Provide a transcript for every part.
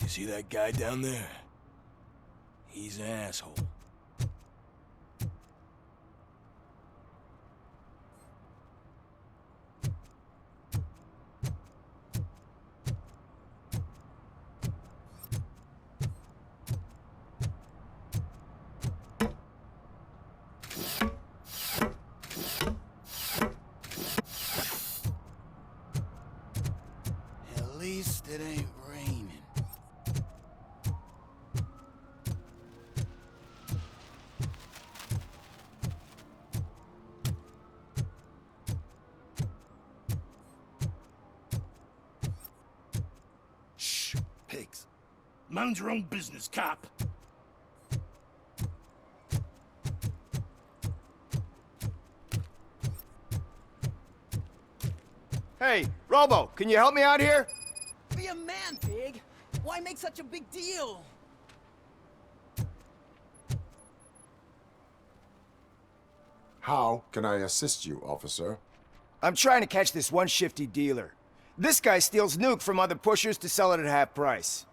You see that guy down there? He's an asshole. At least it ain't raining. Shh, pigs. Mind your own business, cop. Hey, Robo, can you help me out here? Be a man, Pig. Why make such a big deal? How can I assist you, officer? I'm trying to catch this one shifty dealer. This guy steals nuke from other pushers to sell it at half price.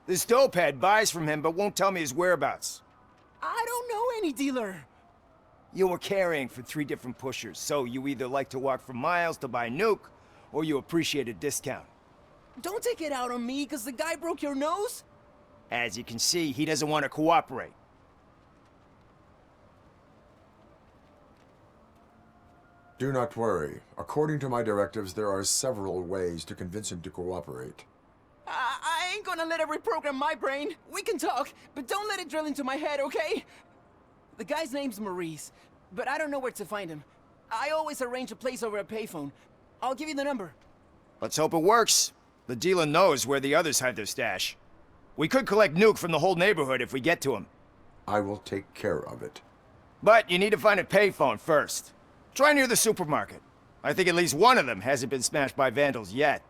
This dopehead buys from him but won't tell me his whereabouts. I don't know any dealer. You were carrying for 3 different pushers, so you either like to walk for miles to buy nuke, or you appreciate a discount. Don't take it out on me because the guy broke your nose. As you can see, he doesn't want to cooperate. Do not worry. According to my directives, there are several ways to convince him to cooperate. I ain't gonna let it reprogram my brain. We can talk, but don't let it drill into my head, okay? The guy's name's Maurice, but I don't know where to find him. I always arrange a place over a payphone. I'll give you the number. Let's hope it works. The dealer knows where the others hide their stash. We could collect nuke from the whole neighborhood if we get to him. I will take care of it. But you need to find a payphone first. Try near the supermarket. I think at least one of them hasn't been smashed by vandals yet.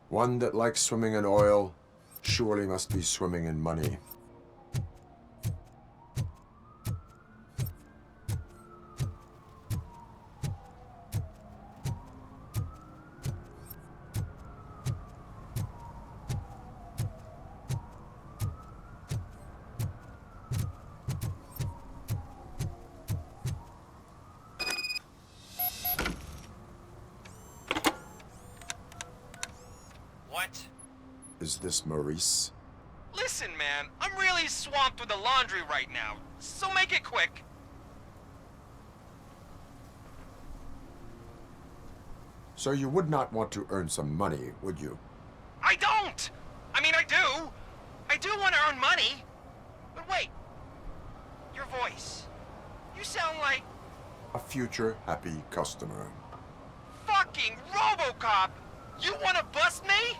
One that likes swimming in oil surely must be swimming in money. What? Is this Maurice? Listen, man, I'm really swamped with the laundry right now, so make it quick. So you would not want to earn some money, would you? I don't! I mean, I do. I do want to earn money. But wait. Your voice. You sound like... A future happy customer. fucking Robocop! You want to bust me?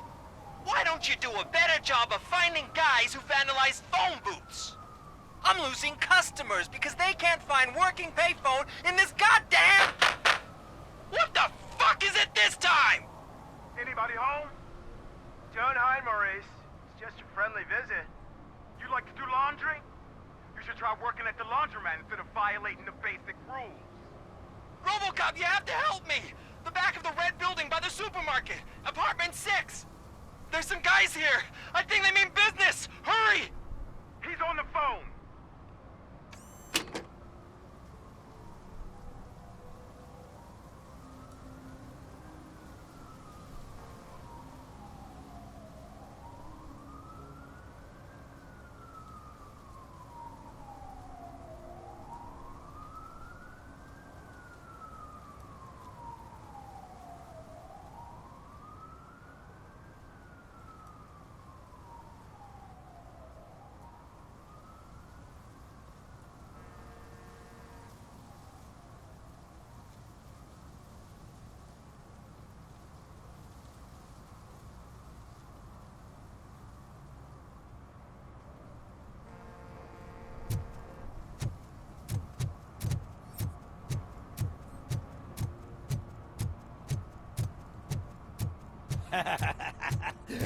Why don't you do a better job of finding guys who vandalize phone booths? I'm losing customers because they can't find working payphone in this goddamn... What the fuck is it this time? Anybody home? Don't hide, Maurice. It's just a friendly visit. You like to do laundry? You should try working at the laundromat instead of violating the basic rules. Robocop, you have to help me! The back of the red building by the supermarket, apartment 6. There's some guys here. I think they mean business. Hurry! He's on the phone.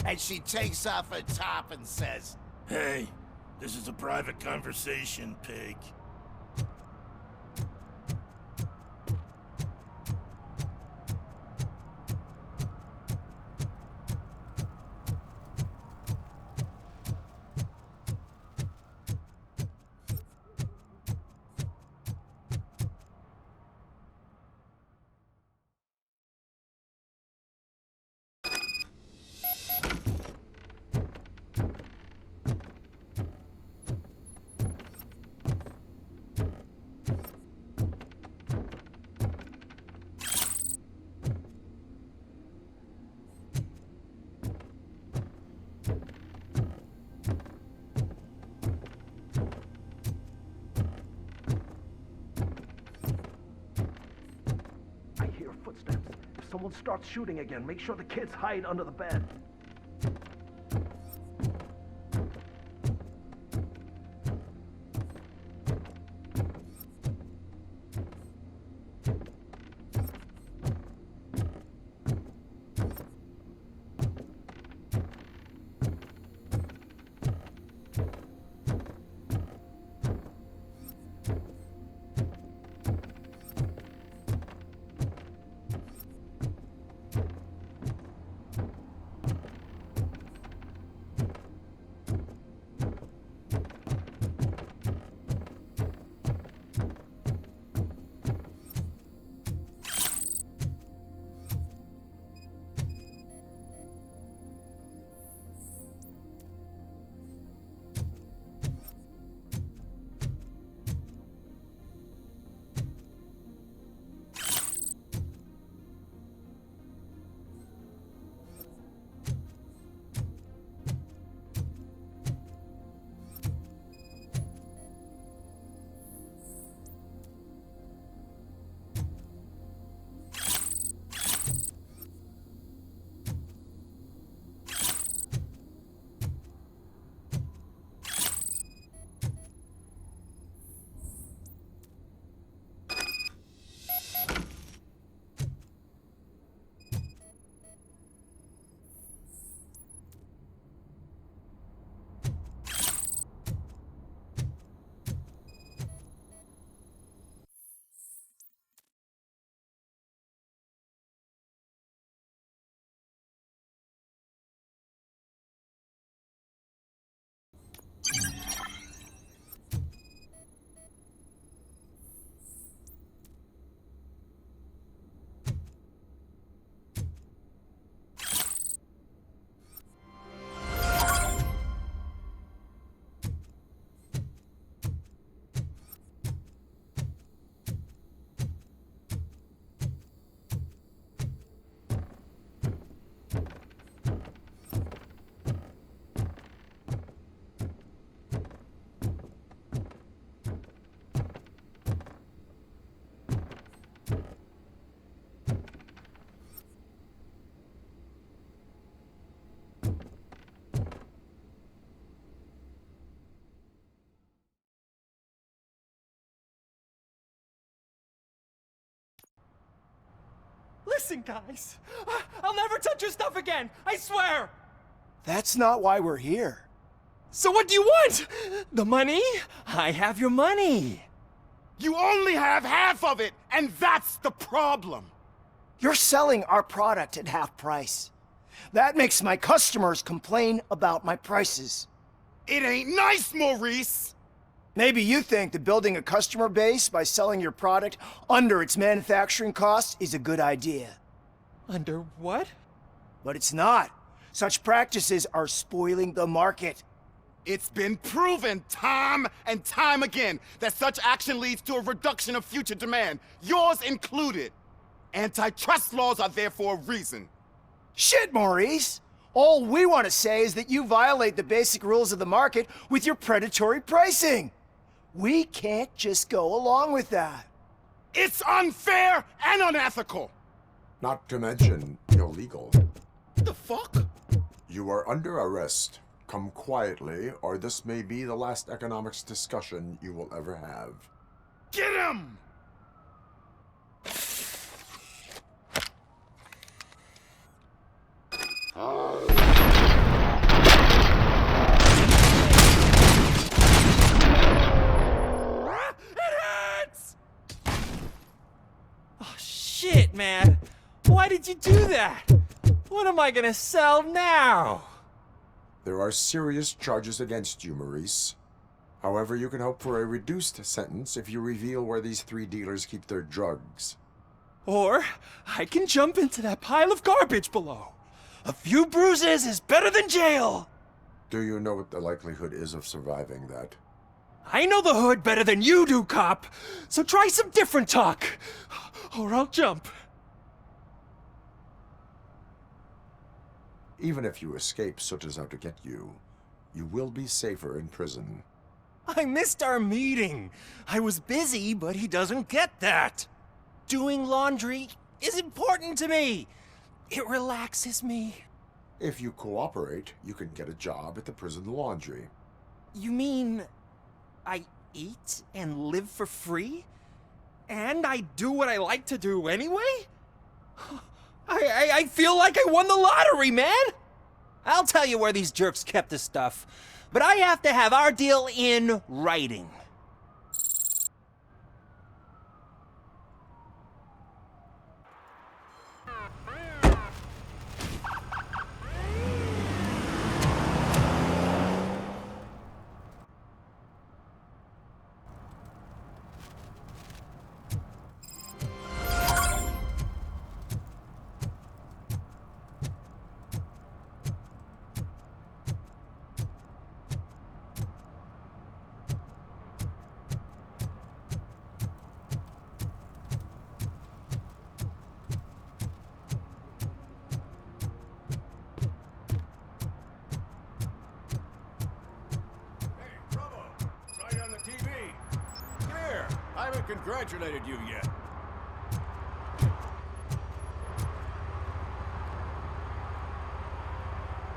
And she takes off her top and says, "Hey, this is a private conversation, pig." Footsteps. If someone starts shooting again, make sure the kids hide under the bed. Listen, guys. I'll never touch your stuff again. I swear. That's not why we're here. So what do you want? The money? I have your money. You only have half of it, and that's the problem. You're selling our product at half price. That makes my customers complain about my prices. It ain't nice, Maurice. Maybe you think that building a customer base by selling your product under its manufacturing costs is a good idea. Under what? But it's not. Such practices are spoiling the market. It's been proven time and time again that such action leads to a reduction of future demand, yours included. Antitrust laws are there for a reason. Shit, Maurice! All we want to say is that you violate the basic rules of the market with your predatory pricing. We can't just go along with that. It's unfair and unethical. Not to mention illegal. The fuck? You are under arrest. Come quietly, or this may be the last economics discussion you will ever have. Get him! Oh, shit, man. Why did you do that? What am I gonna sell now? There are serious charges against you, Maurice. However, you can hope for a reduced sentence if you reveal where these 3 dealers keep their drugs. Or I can jump into that pile of garbage below. A few bruises is better than jail. Do you know what the likelihood is of surviving that? I know the hood better than you do, cop. So try some different talk, or I'll jump. Even if you escape Soot is out to get you, you will be safer in prison. I missed our meeting. I was busy, but he doesn't get that. Doing laundry is important to me. It relaxes me. If you cooperate, you can get a job at the prison laundry. You mean I eat and live for free? And I do what I like to do anyway? I feel like I won the lottery, man! I'll tell you where these jerks kept the stuff, but I have to have our deal in writing. I haven't congratulated you yet.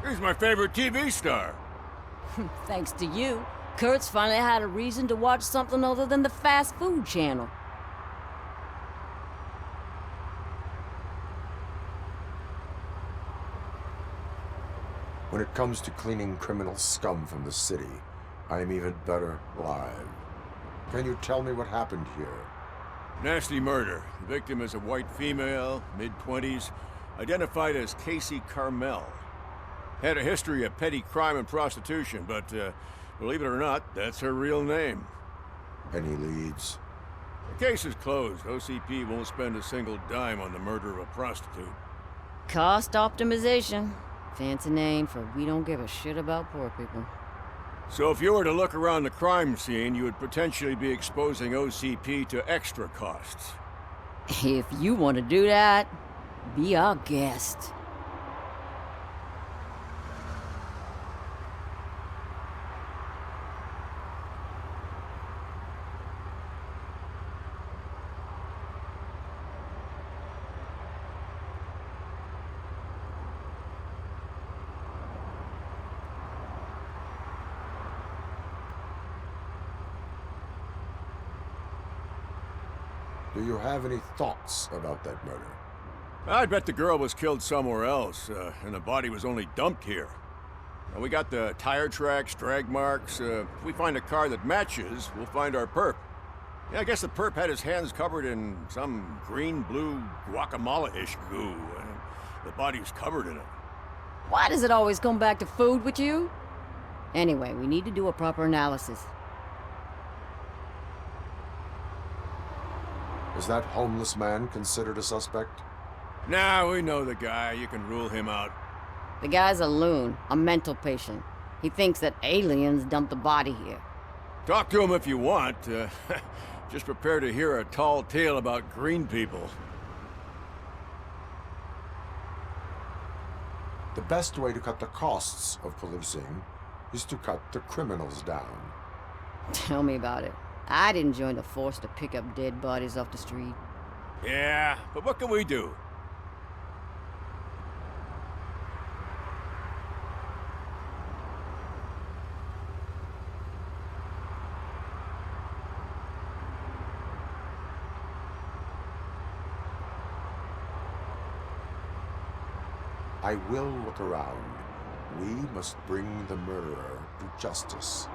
He's my favorite TV star. Thanks to you, Kurt's finally had a reason to watch something other than the fast food channel. When it comes to cleaning criminal scum from the city, I am even better live. Can you tell me what happened here? Nasty murder. The victim is a white female, mid-20s, identified as Casey Carmel. Had a history of petty crime and prostitution, but believe it or not, that's her real name. Any leads? The case is closed. OCP won't spend a single dime on the murder of a prostitute. Cost optimization. Fancy name for we don't give a shit about poor people. So if you were to look around the crime scene, you would potentially be exposing OCP to extra costs. If you want to do that, be our guest. Do you have any thoughts about that murder? I'd bet the girl was killed somewhere else, and the body was only dumped here. And we got the tire tracks, drag marks. If we find a car that matches, we'll find our perp. Yeah, I guess the perp had his hands covered in some green-blue guacamole-ish goo, and the body was covered in it. Why does it always come back to food with you? Anyway, we need to do a proper analysis. Is that homeless man considered a suspect? Nah, we know the guy. You can rule him out. The guy's a loon, a mental patient. He thinks that aliens dumped the body here. Talk to him if you want. Just prepare to hear a tall tale about green people. The best way to cut the costs of policing is to cut the criminals down. Tell me about it. I didn't join the force to pick up dead bodies off the street. Yeah, but what can we do? I will look around. We must bring the murderer to justice.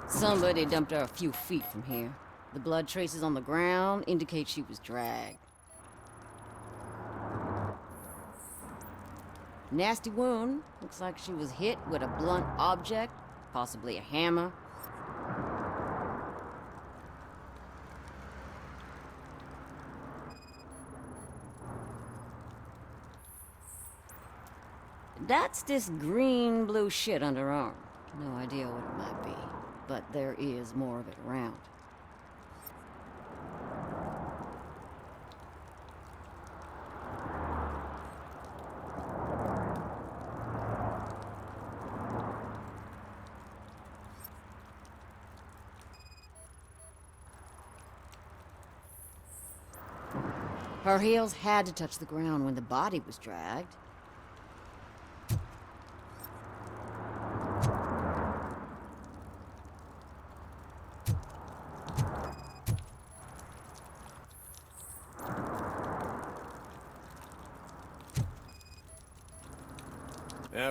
Somebody dumped her a few feet from here. The blood traces on the ground indicate she was dragged. Nasty wound. Looks like she was hit with a blunt object, possibly a hammer. That's this green-blue shit under her arm. No idea what it might be, but there is more of it around. Her heels had to touch the ground when the body was dragged.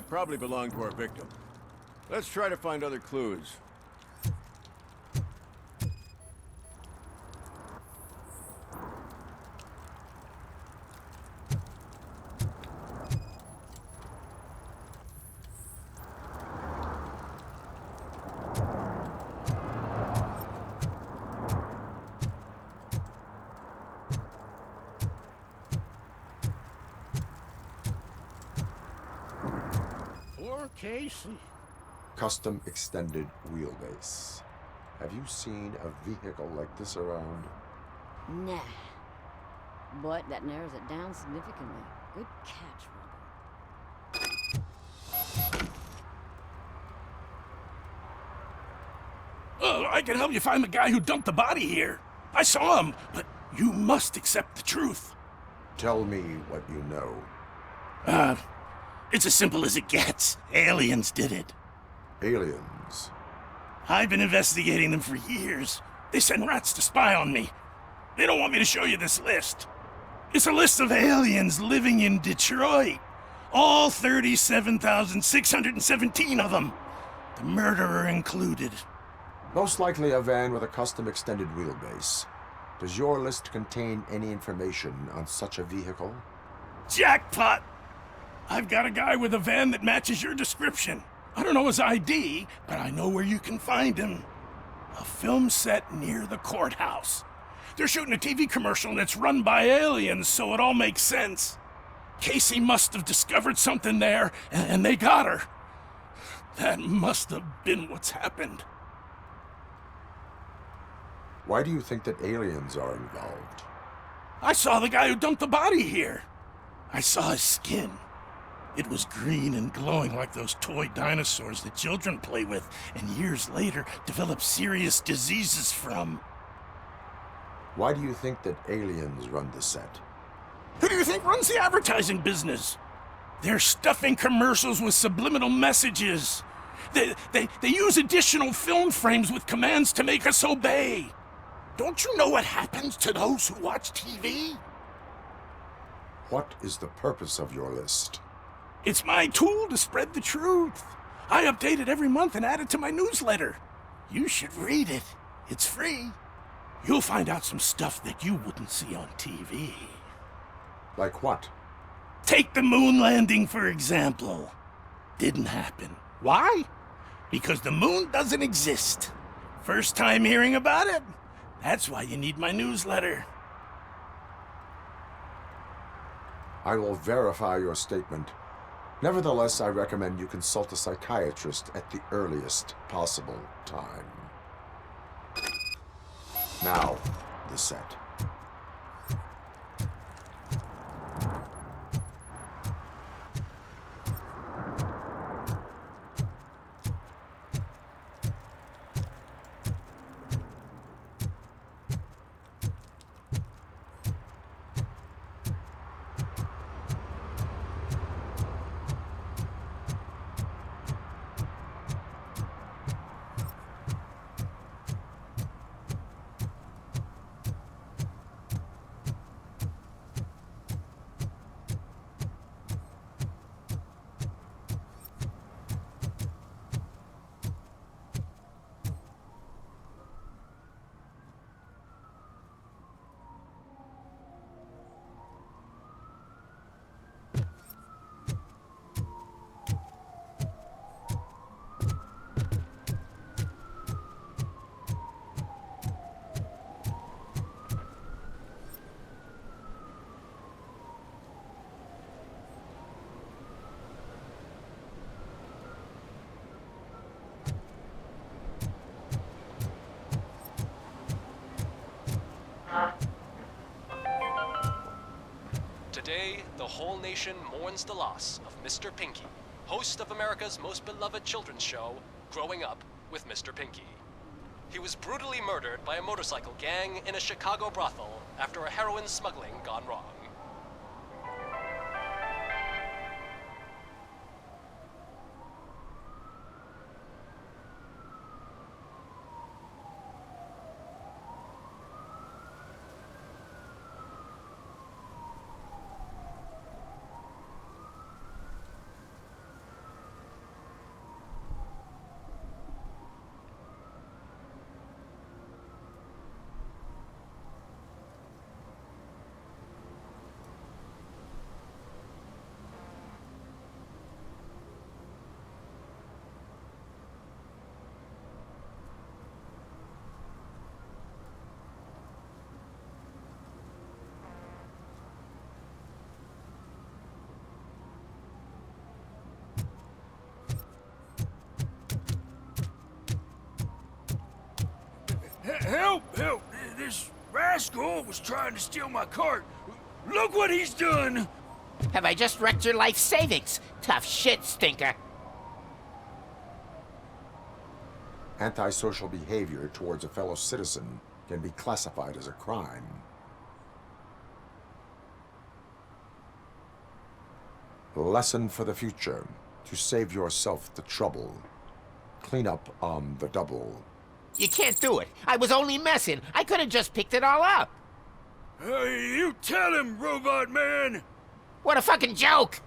Probably belonged to our victim. Let's try to find other clues. Casey. Custom extended wheelbase. Have you seen a vehicle like this around? Nah. But that narrows it down significantly. Good catch, Robert. Well, I can help you find the guy who dumped the body here. I saw him, but you must accept the truth. Tell me what you know. It's as simple as it gets. Aliens did it. Aliens? I've been investigating them for years. They send rats to spy on me. They don't want me to show you this list. It's a list of aliens living in Detroit. All 37,617 of them. The murderer included. Most likely a van with a custom extended wheelbase. Does your list contain any information on such a vehicle? Jackpot! I've got a guy with a van that matches your description. I don't know his ID, but I know where you can find him. A film set near the courthouse. They're shooting a TV commercial and it's run by aliens, so it all makes sense. Casey must have discovered something there, and they got her. That must have been what's happened. Why do you think that aliens are involved? I saw the guy who dumped the body here. I saw his skin. It was green and glowing like those toy dinosaurs that children play with and years later develop serious diseases from. Why do you think that aliens run the set? Who do you think runs the advertising business? They're stuffing commercials with subliminal messages. They use additional film frames with commands to make us obey. Don't you know what happens to those who watch TV? What is the purpose of your list? It's my tool to spread the truth. I update it every month and add it to my newsletter. You should read it. It's free. You'll find out some stuff that you wouldn't see on TV. Like what? Take the moon landing, for example. Didn't happen. Why? Because the moon doesn't exist. First time hearing about it? That's why you need my newsletter. I will verify your statement. Nevertheless, I recommend you consult a psychiatrist at the earliest possible time. Now, the set. Today, the whole nation mourns the loss of Mr. Pinky, host of America's most beloved children's show, Growing Up with Mr. Pinky. He was brutally murdered by a motorcycle gang in a Chicago brothel after a heroin smuggling gone wrong. Help! Help! This rascal was trying to steal my cart. Look what he's done! Have I just wrecked your life savings? Tough shit, stinker. Antisocial behavior towards a fellow citizen can be classified as a crime. Lesson for the future. To save yourself the trouble. Clean up on the double. You can't do it. I was only messing. I could have just picked it all up. You tell him, Robot Man! What a fucking joke!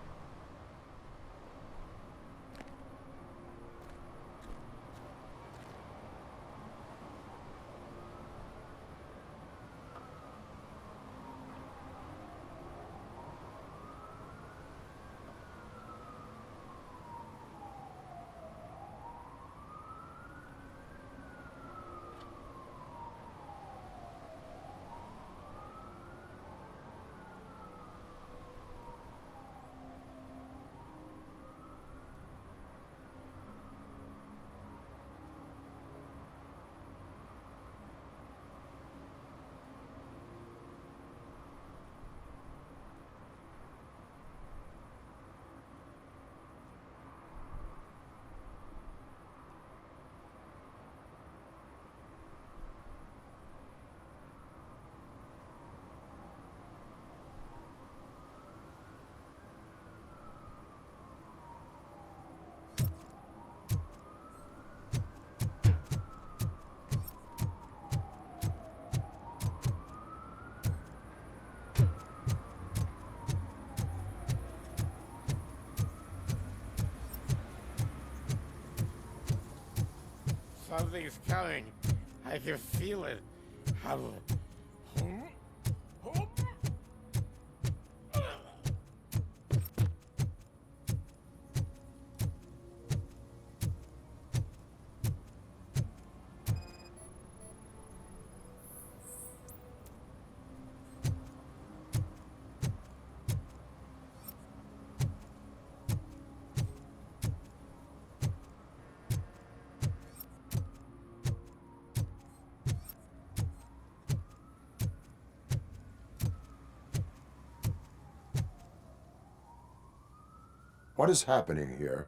Something's coming. I can feel it. What is happening here?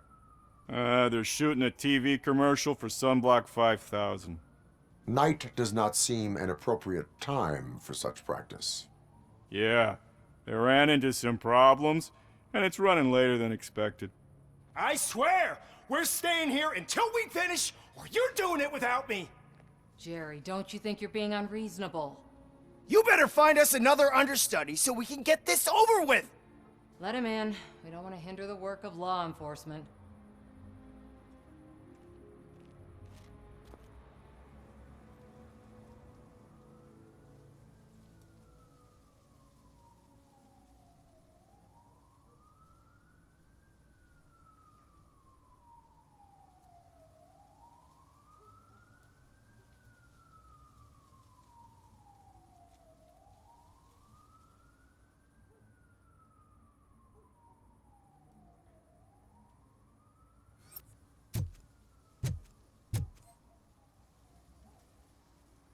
They're shooting a TV commercial for Sunblock 5000. Night does not seem an appropriate time for such practice. Yeah, they ran into some problems, and it's running later than expected. I swear, we're staying here until we finish, or you're doing it without me. Jerry, don't you think you're being unreasonable? You better find us another understudy so we can get this over with. Let him in. We don't want to hinder the work of law enforcement.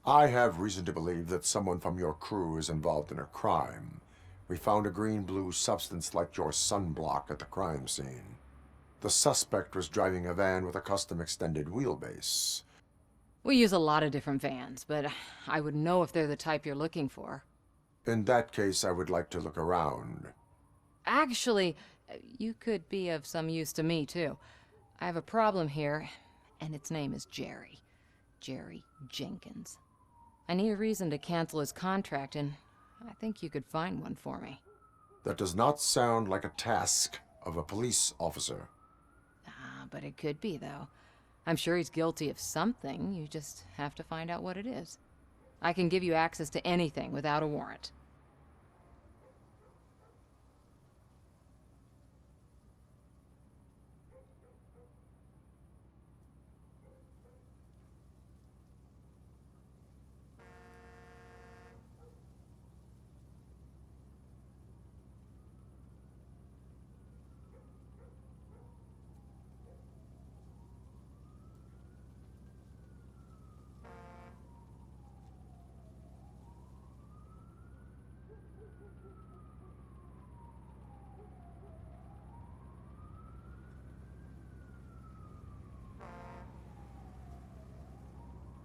I have reason to believe that someone from your crew is involved in a crime. We found a green-blue substance like your sunblock at the crime scene. The suspect was driving a van with a custom extended wheelbase. We use a lot of different vans, but I would know if they're the type you're looking for. In that case, I would like to look around. Actually, you could be of some use to me, too. I have a problem here, and its name is Jerry. Jerry Jenkins. I need a reason to cancel his contract, and I think you could find one for me. That does not sound like a task of a police officer. But it could be, though. I'm sure he's guilty of something. You just have to find out what it is. I can give you access to anything without a warrant.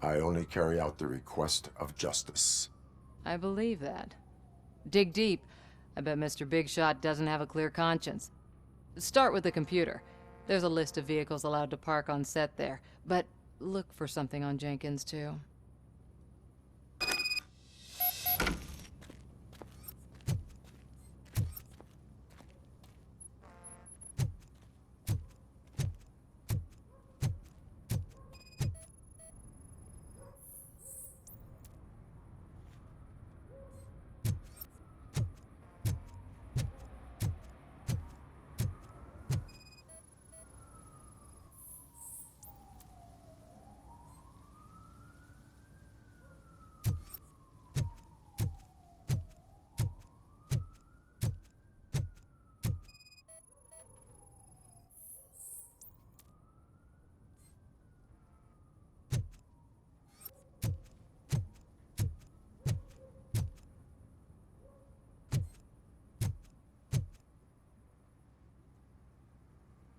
I only carry out the request of justice. I believe that. Dig deep. I bet Mr. Big Shot doesn't have a clear conscience. Start with the computer. There's a list of vehicles allowed to park on set there, but look for something on Jenkins, too.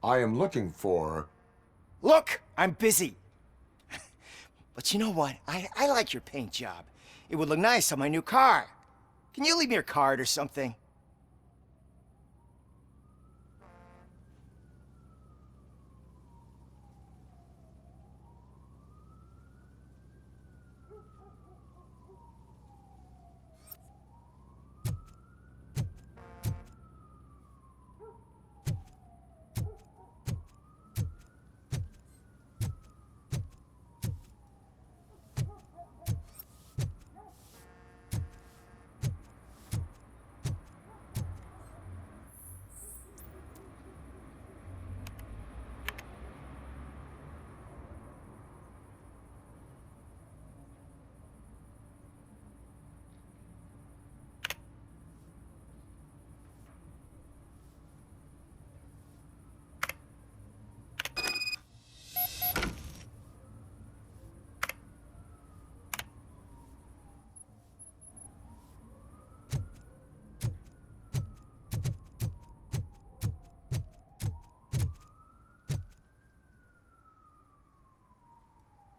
I am looking for... Look, I'm busy. But you know what? I like your paint job. It would look nice on my new car. Can you leave me your card or something?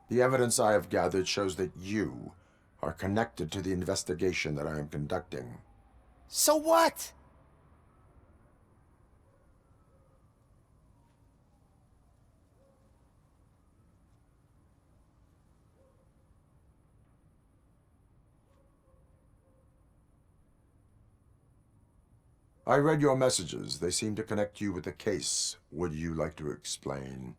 The evidence I have gathered shows that you are connected to the investigation that I am conducting. So what? I read your messages. They seem to connect you with the case. Would you like to explain?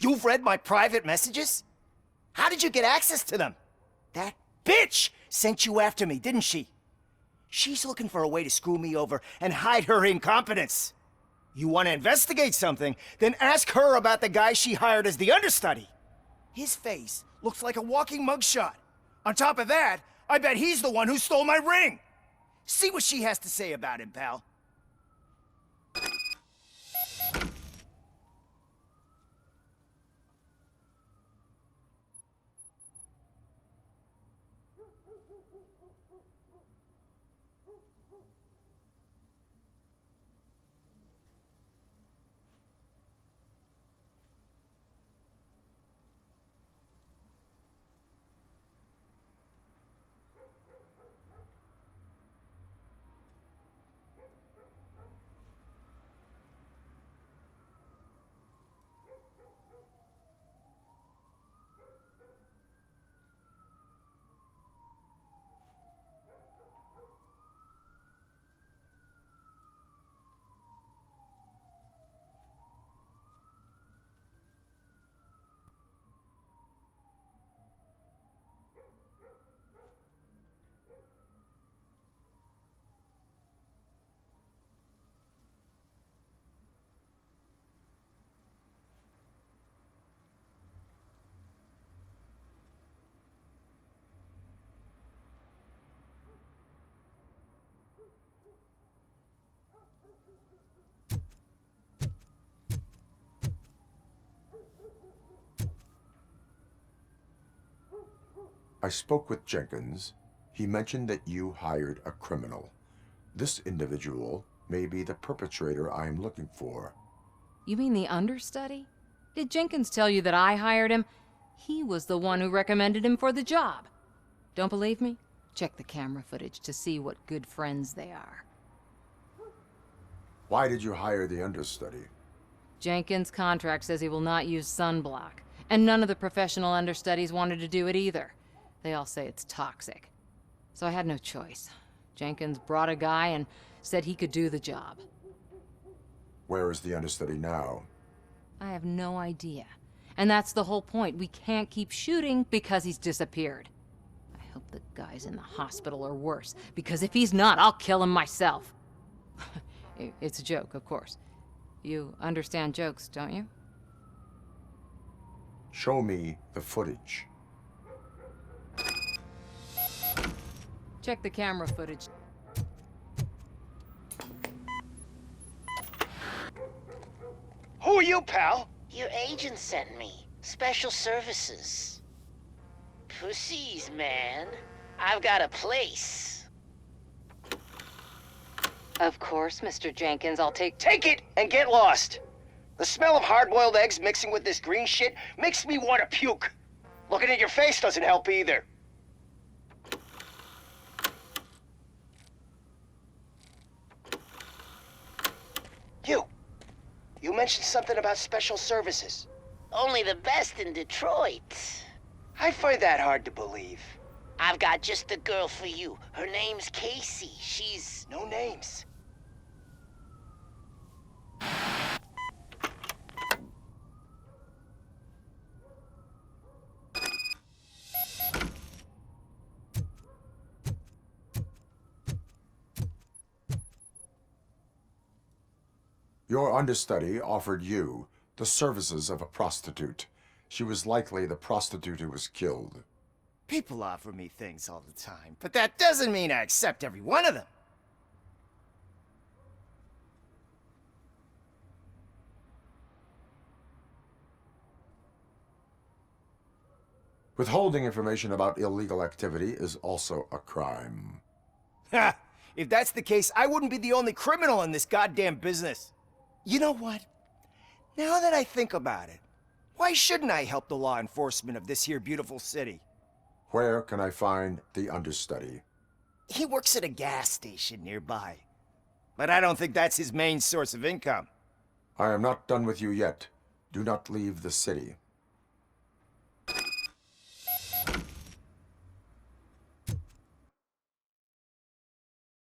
You've read my private messages? How did you get access to them? That bitch sent you after me, didn't she? She's looking for a way to screw me over and hide her incompetence. You want to investigate something, then ask her about the guy she hired as the understudy. His face looks like a walking mugshot. On top of that, I bet he's the one who stole my ring. See what she has to say about him, pal. I spoke with Jenkins. He mentioned that you hired a criminal. This individual may be the perpetrator I am looking for. You mean the understudy? Did Jenkins tell you that I hired him? He was the one who recommended him for the job. Don't believe me? Check the camera footage to see what good friends they are. Why did you hire the understudy? Jenkins' contract says he will not use sunblock, and none of the professional understudies wanted to do it either. They all say it's toxic. So I had no choice. Jenkins brought a guy and said he could do the job. Where is the understudy now? I have no idea. And that's the whole point. We can't keep shooting because he's disappeared. I hope the guy's in the hospital or worse, because if he's not, I'll kill him myself. It's a joke, of course. You understand jokes, don't you? Show me the footage. Check the camera footage. Who are you, pal? Your agent sent me. Special services. Pussies, man. I've got a place. Of course, Mr. Jenkins, I'll take Take it and get lost. The smell of hard-boiled eggs mixing with this green shit makes me want to puke. Looking at your face doesn't help either. You mentioned something about special services. Only the best in Detroit. I find that hard to believe. I've got just the girl for you. Her name's Casey. She's... No names. Your understudy offered you the services of a prostitute. She was likely the prostitute who was killed. People offer me things all the time, but that doesn't mean I accept every one of them. Withholding information about illegal activity is also a crime. Ha! If that's the case, I wouldn't be the only criminal in this goddamn business. You know what? Now that I think about it, why shouldn't I help the law enforcement of this here beautiful city? Where can I find the understudy? He works at a gas station nearby. But I don't think that's his main source of income. I am not done with you yet. Do not leave the city.